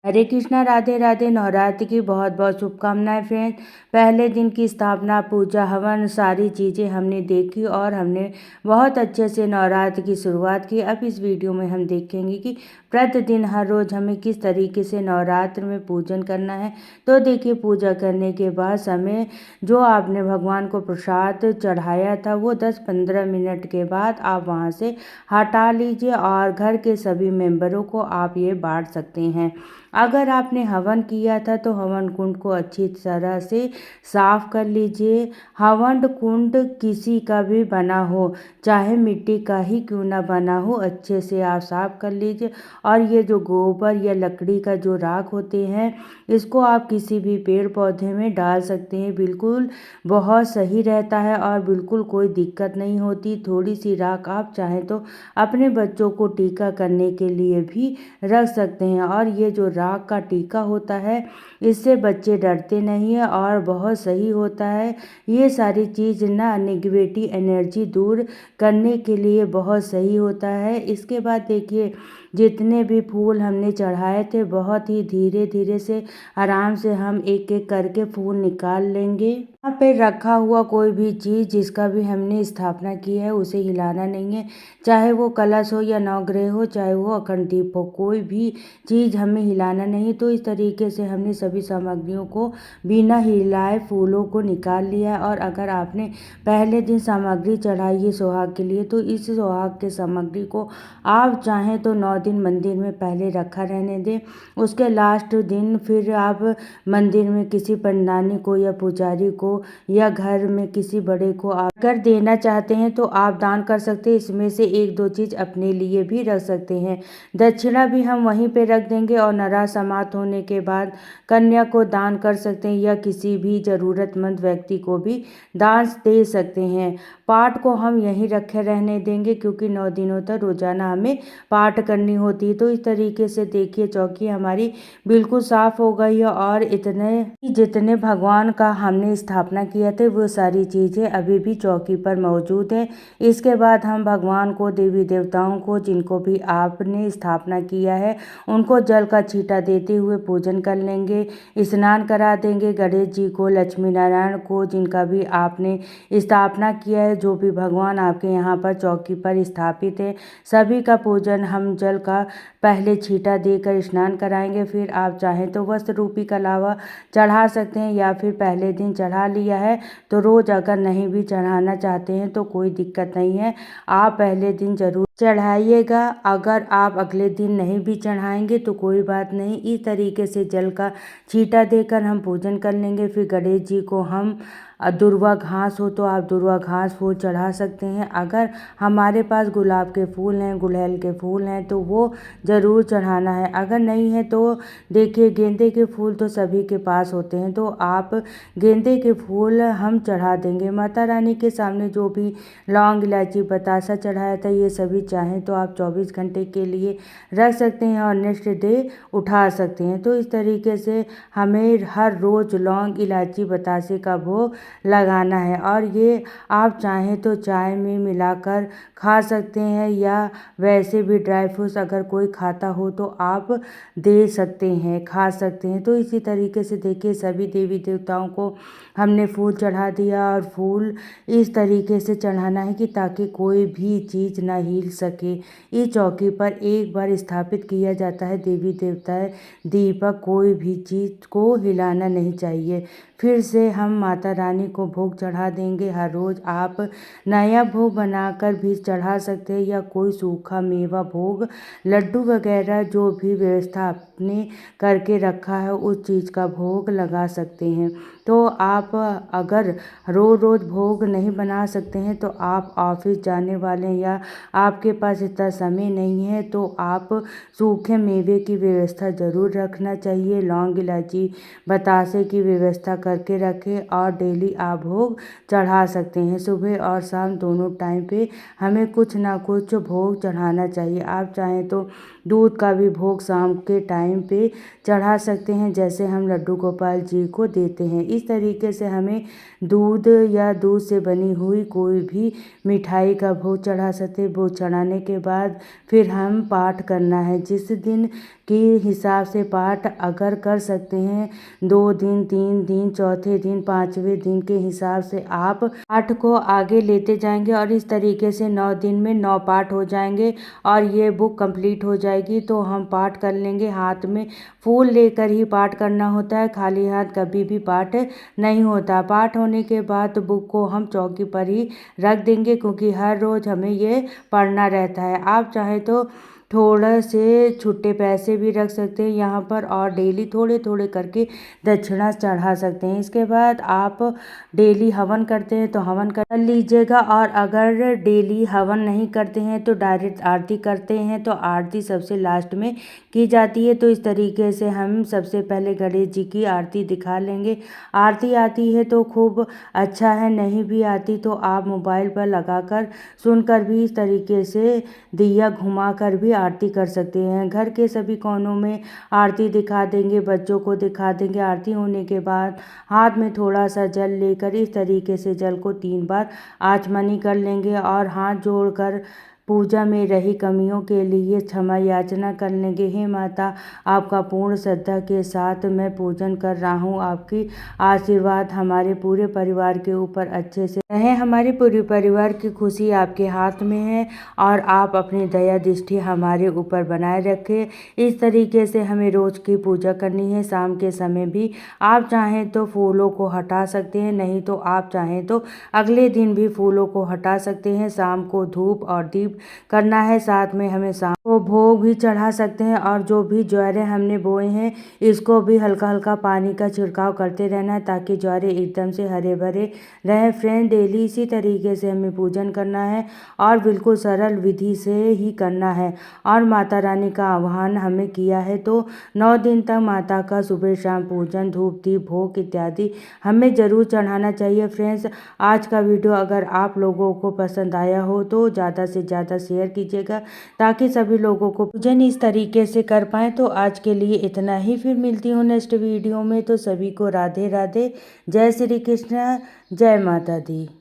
हरे कृष्णा, राधे राधे। नवरात्रि की बहुत बहुत शुभकामनाएं फ्रेंड्स। पहले दिन की स्थापना, पूजा, हवन, सारी चीज़ें हमने देखी और हमने बहुत अच्छे से नवरात्रि की शुरुआत की। अब इस वीडियो में हम देखेंगे कि प्रतिदिन हर रोज़ हमें किस तरीके से नवरात्र में पूजन करना है। तो देखिए, पूजा करने के बाद समय जो आपने भगवान को प्रसाद चढ़ाया था वो 10-15 मिनट के बाद आप वहाँ से हटा लीजिए और घर के सभी मेंबरों को आप ये बांट सकते हैं। अगर आपने हवन किया था तो हवन कुंड को अच्छी तरह से साफ कर लीजिए। हवन कुंड किसी का भी बना हो, चाहे मिट्टी का ही क्यों ना बना हो, अच्छे से आप साफ कर लीजिए। और ये जो गोबर या लकड़ी का जो राख होते हैं, इसको आप किसी भी पेड़ पौधे में डाल सकते हैं। बिल्कुल बहुत सही रहता है और बिल्कुल कोई दिक्कत नहीं होती। थोड़ी सी राख आप चाहें तो अपने बच्चों को टीका करने के लिए भी रख सकते हैं। और ये जो राख का टीका होता है, इससे बच्चे डरते नहीं हैं और बहुत सही होता है। ये सारी चीज़ ना नेगेटिव एनर्जी दूर करने के लिए बहुत सही होता है। इसके बाद देखिए, जितने भी फूल हमने चढ़ाए थे, बहुत ही धीरे धीरे से आराम से हम एक एक करके फूल निकाल लेंगे। यहाँ पे रखा हुआ कोई भी चीज़ जिसका भी हमने स्थापना की है उसे हिलाना नहीं है। चाहे वो कलश हो या नवग्रह हो, चाहे वो अखंड दीप हो, कोई भी चीज़ हमें हिलाना नहीं। तो इस तरीके से हमने सभी सामग्रियों को बिना हिलाए फूलों को निकाल लिया। और अगर आपने पहले दिन सामग्री चढ़ाई है सुहाग के लिए, तो इस सुहाग के सामग्री को आप चाहें तो 9 दिन मंदिर में पहले रखा रहने दें। उसके लास्ट दिन फिर आप मंदिर में किसी पंडानी को या पुजारी को या घर में किसी बड़े को आप अगर देना चाहते हैं तो आप दान कर सकते हैं। इसमें से 1-2 चीज़ अपने लिए भी रख सकते हैं। दक्षिणा भी हम वहीं पे रख देंगे और नराज समाप्त होने के बाद कन्या को दान कर सकते हैं या किसी भी ज़रूरतमंद व्यक्ति को भी दान दे सकते हैं। पाठ को हम यहीं रखे रहने देंगे क्योंकि 9 दिनों तक रोज़ाना हमें पाठ करनी होती है। तो इस तरीके से देखिए, चौकी हमारी बिल्कुल साफ़ हो गई है और जितने भगवान का हमने स्थापना किया थे वो सारी चीज़ें अभी भी चौकी पर मौजूद है। इसके बाद हम भगवान को, देवी देवताओं को, जिनको भी आपने स्थापना किया है, उनको जल का छींटा देते हुए पूजन कर लेंगे, स्नान करा देंगे। गणेश जी को, लक्ष्मी नारायण को, जिनका भी आपने स्थापना किया है, जो भी भगवान आपके यहाँ पर चौकी पर स्थापित है, सभी का पूजन हम जल का पहले छींटा देकर स्नान कराएंगे। फिर आप चाहें तो वस्त्र रूपी कलावा चढ़ा सकते हैं या फिर पहले दिन चढ़ा लिया है तो रोज़ अगर नहीं भी चढ़ाना चाहते हैं तो कोई दिक्कत नहीं है, आप पहले दिन ज़रूर चढ़ाइएगा। अगर आप अगले दिन नहीं भी चढ़ाएंगे तो कोई बात नहीं। इस तरीके से जल का छींटा देकर हम पूजन कर लेंगे। फिर गणेश जी को हम दुर्वा घास हो तो आप दुर्वा घास फूल चढ़ा सकते हैं। अगर हमारे पास गुलाब के फूल हैं, गुड़हल के फूल हैं तो वो ज़रूर चढ़ाना है। अगर नहीं है तो देखिए, गेंदे के फूल तो सभी के पास होते हैं, तो आप गेंदे के फूल हम चढ़ा देंगे। माता रानी के सामने जो भी लौंग, इलायची, बतासा चढ़ाया था, ये सभी चाहें तो आप 24 घंटे के लिए रख सकते हैं और नेक्स्ट डे उठा सकते हैं। तो इस तरीके से हमें हर रोज़ लौंग, इलायची, बतासे का भोग लगाना है और ये आप चाहें तो चाय में मिलाकर खा सकते हैं या वैसे भी ड्राई फ्रूट्स अगर कोई खाता हो तो आप दे सकते हैं, खा सकते हैं। तो इसी तरीके से देखिए, सभी देवी देवताओं को हमने फूल चढ़ा दिया और फूल इस तरीके से चढ़ाना है कि ताकि कोई भी चीज़ ना हिल सके। इस चौकी पर एक बार स्थापित किया जाता है देवी देवता दीपक, कोई भी चीज़ को हिलाना नहीं चाहिए। फिर से हम माता रानी को भोग चढ़ा देंगे। हर रोज़ आप नया भोग बनाकर भी चढ़ा सकते हैं या कोई सूखा मेवा भोग, लड्डू वगैरह जो भी व्यवस्था आपने करके रखा है उस चीज़ का भोग लगा सकते हैं। तो आप अगर रोज़ रोज़ भोग नहीं बना सकते हैं तो आप ऑफिस जाने वाले हैं या आपके पास इतना समय नहीं है तो आप सूखे मेवे की व्यवस्था ज़रूर रखना चाहिए। लौंग, इलायची, बतासे की व्यवस्था करके रखें और डेली आप भोग चढ़ा सकते हैं। सुबह और शाम दोनों टाइम पे हमें कुछ ना कुछ भोग चढ़ाना चाहिए। आप चाहें तो दूध का भी भोग शाम के टाइम पे चढ़ा सकते हैं, जैसे हम लड्डू गोपाल जी को देते हैं। इस तरीके से हमें दूध या दूध से बनी हुई कोई भी मिठाई का भोग चढ़ा सकते हैं। भोग चढ़ाने के बाद फिर हम पाठ करना है। जिस दिन के हिसाब से पाठ अगर कर सकते हैं 2 दिन, 3 दिन, चौथे दिन, 5वें दिन के हिसाब से आप पाठ को आगे लेते जाएंगे और इस तरीके से 9 दिन में 9 पाठ हो जाएंगे और ये बुक कंप्लीट हो जाएगी। तो हम पाठ कर लेंगे। हाथ में फूल लेकर ही पाठ करना होता है, खाली हाथ कभी भी पाठ नहीं होता। पाठ होने के बाद बुक को हम चौकी पर ही रख देंगे क्योंकि हर रोज़ हमें ये पढ़ना रहता है। आप चाहे तो थोड़ा से छुट्टे पैसे भी रख सकते हैं यहाँ पर और डेली थोड़े थोड़े करके दक्षिणा चढ़ा सकते हैं। इसके बाद आप डेली हवन करते हैं तो हवन कर लीजिएगा और अगर डेली हवन नहीं करते हैं तो डायरेक्ट आरती करते हैं तो आरती सबसे लास्ट में की जाती है। तो इस तरीके से हम सबसे पहले गणेश जी की आरती दिखा लेंगे। आरती आती है तो खूब अच्छा है, नहीं भी आती तो आप मोबाइल पर लगाकर सुनकर भी इस तरीके से दिया घुमा कर भी आरती कर सकते हैं। घर के सभी कोनों में आरती दिखा देंगे, बच्चों को दिखा देंगे। आरती होने के बाद हाथ में थोड़ा सा जल लेकर इस तरीके से जल को 3 बार आचमनी कर लेंगे और हाथ जोड़कर पूजा में रही कमियों के लिए क्षमा याचना कर लेंगे। हे माता, आपका पूर्ण श्रद्धा के साथ मैं पूजन कर रहा हूँ। आपकी आशीर्वाद हमारे पूरे परिवार के ऊपर अच्छे से रहे। हमारे पूरे परिवार की खुशी आपके हाथ में है और आप अपनी दया दृष्टि हमारे ऊपर बनाए रखें। इस तरीके से हमें रोज़ की पूजा करनी है। शाम के समय भी आप चाहें तो फूलों को हटा सकते हैं, नहीं तो आप चाहें तो अगले दिन भी फूलों को हटा सकते हैं। शाम को धूप और दीप करना है, साथ में हमें शाम को भोग भी चढ़ा सकते हैं और जो भी ज्वारे हमने बोए हैं इसको भी हल्का हल्का पानी का छिड़काव करते रहना है ताकि ज्वारे एकदम से हरे भरे रहे। फ्रेंड, डेली इसी तरीके से हमें पूजन करना है और बिल्कुल सरल विधि से ही करना है और माता रानी का आह्वान हमें किया है तो 9 दिन तक माता का सुबह शाम पूजन, धूप दीप भोग इत्यादि हमें ज़रूर चढ़ाना चाहिए। फ्रेंड्स, आज का वीडियो अगर आप लोगों को पसंद आया हो तो ज़्यादा से ज़्यादा शेयर कीजिएगा ताकि सभी लोगों को पूजन इस तरीके से कर पाएँ। तो आज के लिए इतना ही, फिर मिलती हूँ नेक्स्ट वीडियो में। तो सभी को राधे राधे, जय श्री कृष्ण, जय माता दी।